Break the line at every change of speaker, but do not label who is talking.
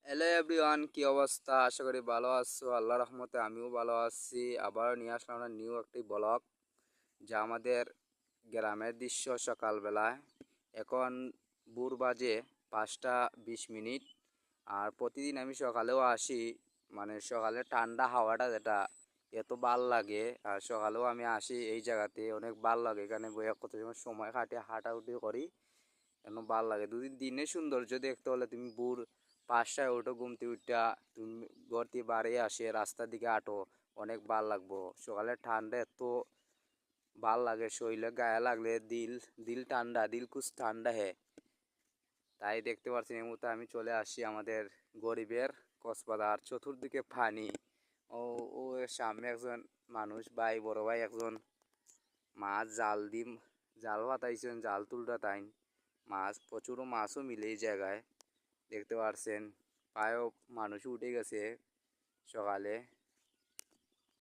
Hello everyone, কি অবস্থা? আশা করি ভালো আছো। আল্লাহ রহমতে আমিও ভালো আছি। আবার নিয়ে আসলাম আমরা নিউ একটি ব্লগ, যা আমাদের গ্রামের দৃশ্য সকালবেলায়। এখন ভোর বাজে 5টা 20 মিনিট। আর প্রতিদিন আমি সকালেও আসি, মানে সকালে ঠান্ডা হাওয়াটা যেটা এত ভাল লাগে। আর সকালেও আমি আসি এই জায়গাতে, অনেক ভাল লাগে। এখানে বইয়া কত সময় কাটে হাঁটাহুটি করি, কেন ভাল লাগে। দুদিন দিনে সৌন্দর্য দেখতে হলে তুমি ভোর 5টায় ওঠো, ঘুমতে উঠা তুমি ঘর থেকে বাড়ি আসে রাস্তার দিকে আটো, অনেক ভাল লাগবো। সকালে ঠান্ডা এত ভাল লাগে, শরীরে গায়ে লাগলে দিল দিল ঠান্ডা, দিল কুছ ঠান্ডা হে। তাই দেখতে পাচ্ছি এই মুহূর্তে আমি চলে আসি আমাদের গরিবের কক্সবাজার। চতুর্দিকে পানি। ও ও এর সামনে একজন মানুষ ভাই, বড় ভাই একজন মাছ জাল দিম জাল পাতাইছেন, জাল তুলটা তাই মাছ, প্রচুর মাছও মিলে এই জায়গায়। দেখতে পারছেন প্রায় মানুষ উঠে গেছে সকালে।